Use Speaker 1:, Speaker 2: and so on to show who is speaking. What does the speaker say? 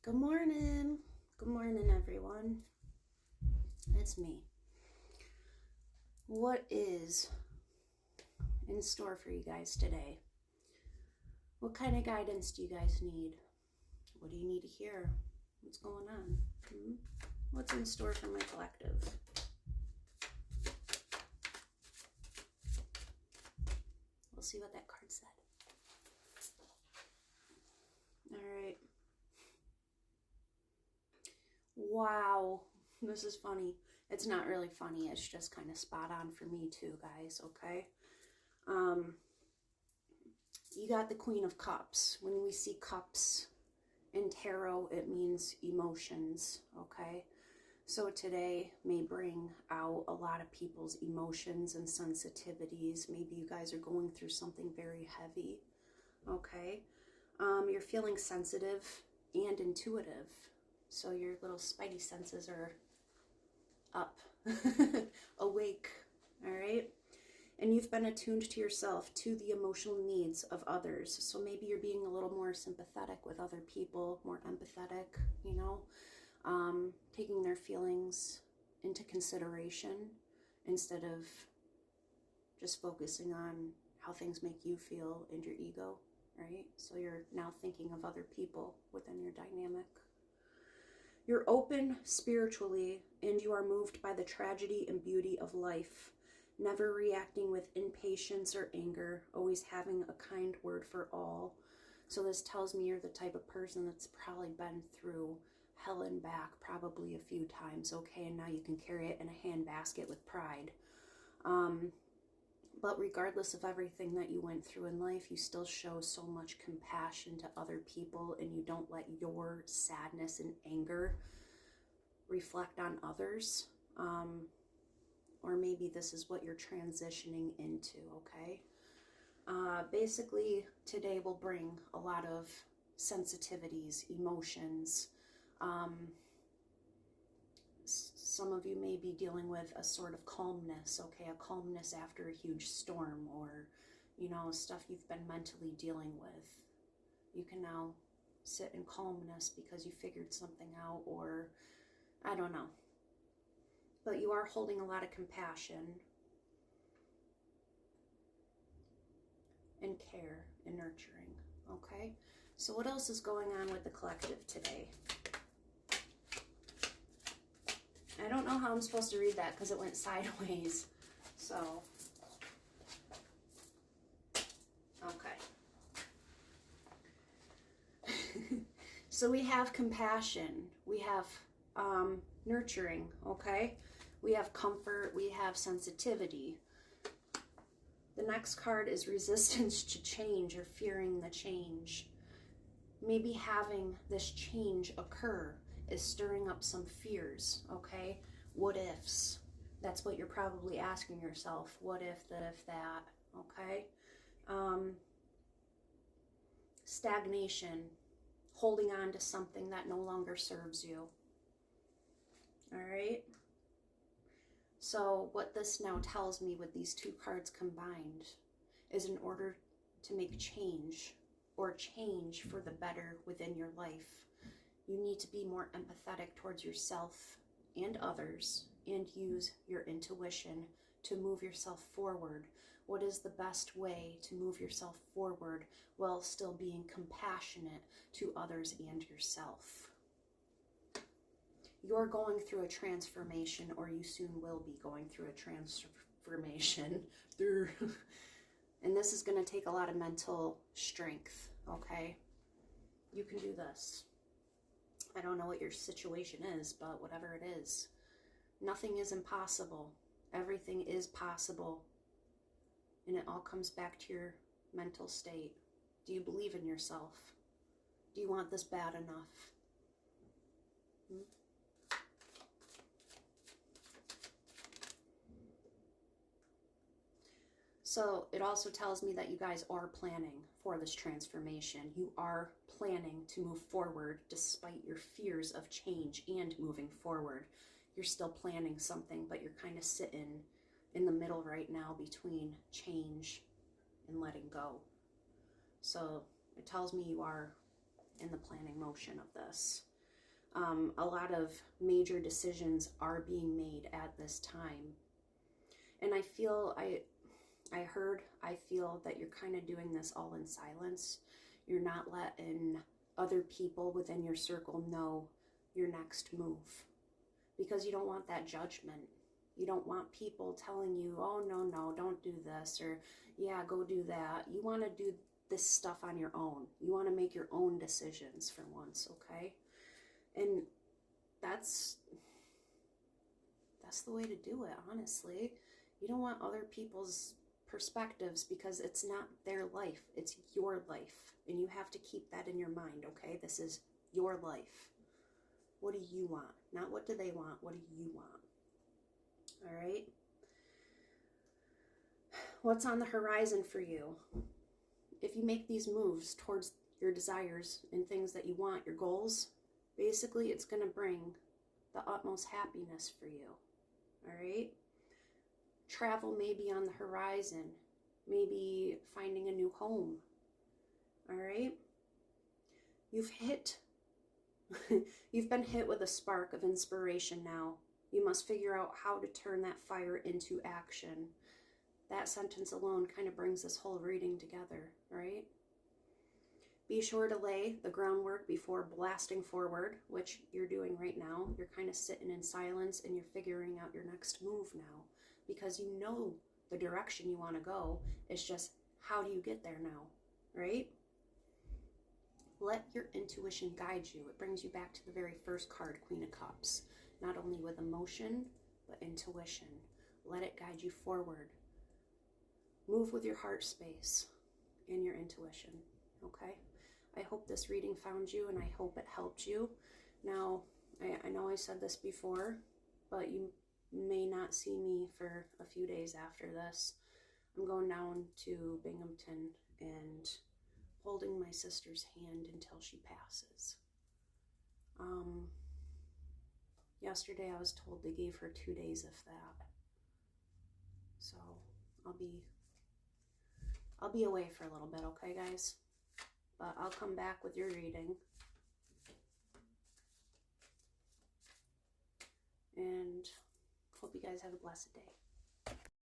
Speaker 1: Good morning. Good morning, everyone. It's me. What is in store for you guys today? What kind of guidance do you guys need? What do you need to hear? What's going on? What's in store for my collective? We'll see what that card said. All right. Wow. This is funny. It's not really funny. It's just kind of spot on for me too, guys. Okay. You got the Queen of Cups. When we see cups in tarot, it means emotions. Okay. So today may bring out a lot of people's emotions and sensitivities. Maybe you guys are going through something very heavy. Okay. You're feeling sensitive and intuitive. So your little spidey senses are up, awake, all right? And you've been attuned to yourself, to the emotional needs of others. So maybe you're being a little more sympathetic with other people, more empathetic, taking their feelings into consideration instead of just focusing on how things make you feel and your ego, right? So you're now thinking of other people within your dynamic. You're open spiritually, and you are moved by the tragedy and beauty of life, never reacting with impatience or anger, always having a kind word for all. So this tells me you're the type of person that's probably been through hell and back probably a few times, okay? And now you can carry it in a handbasket with pride. But regardless of everything that you went through in life, you still show so much compassion to other people, and you don't let your sadness and anger reflect on others. Or maybe this is what you're transitioning into, okay? Basically, today will bring a lot of sensitivities, emotions. Some of you may be dealing with a sort of calmness, okay? A calmness after a huge storm, or, stuff you've been mentally dealing with. You can now sit in calmness because you figured something out, or I don't know. But you are holding a lot of compassion and care and nurturing, okay? So what else is going on with the collective today? I don't know how I'm supposed to read that because it went sideways. So, okay. So we have compassion. We have nurturing, okay? We have comfort. We have sensitivity. The next card is resistance to change, or fearing the change. Maybe having this change occur is stirring up some fears, okay? What ifs? That's what you're probably asking yourself. What if that, okay? Stagnation, holding on to something that no longer serves you. All right? So what this now tells me with these two cards combined is, in order to make change, or change for the better within your life, you need to be more empathetic towards yourself and others, and use your intuition to move yourself forward. What is the best way to move yourself forward while still being compassionate to others and yourself? You're going through a transformation, or you soon will be going through a transformation. And this is going to take a lot of mental strength, okay? You can do this. I don't know what your situation is, but whatever it is, nothing is impossible. Everything is possible. And it all comes back to your mental state. Do you believe in yourself? Do you want this bad enough? So it also tells me that you guys are planning for this transformation. You are planning to move forward despite your fears of change and moving forward. You're still planning something, but you're kind of sitting in the middle right now between change and letting go. So it tells me you are in the planning motion of this. A lot of major decisions are being made at this time. And I feel, I feel that you're kind of doing this all in silence. You're not letting other people within your circle know your next move because you don't want that judgment. You don't want people telling you, oh, no, don't do this, or yeah, go do that. You want to do this stuff on your own. You want to make your own decisions for once, okay? And that's the way to do it, honestly. You don't want other people's perspectives because it's not their life. It's your life. And you have to keep that in your mind, okay? This is your life. What do you want? Not what do they want. What do you want? All right? What's on the horizon for you? If you make these moves towards your desires and things that you want, your goals, basically it's going to bring the utmost happiness for you. All right? Travel may be on the horizon. Maybe finding a new home. All right? You've been hit with a spark of inspiration now. You must figure out how to turn that fire into action. That sentence alone kind of brings this whole reading together, right? Be sure to lay the groundwork before blasting forward, which you're doing right now. You're kind of sitting in silence and you're figuring out your next move now because you know the direction you want to go. It's just, how do you get there now, right? Let your intuition guide you. It brings you back to the very first card, Queen of Cups. Not only with emotion, but intuition. Let it guide you forward. Move with your heart space and your intuition, okay? I hope this reading found you and I hope it helped you. Now, I know I said this before, but you may not see me for a few days after this. I'm going down to Binghamton and holding my sister's hand until she passes. Yesterday I was told they gave her 2 days of that. So I'll be away for a little bit, okay, guys? But I'll come back with your reading. And hope you guys have a blessed day.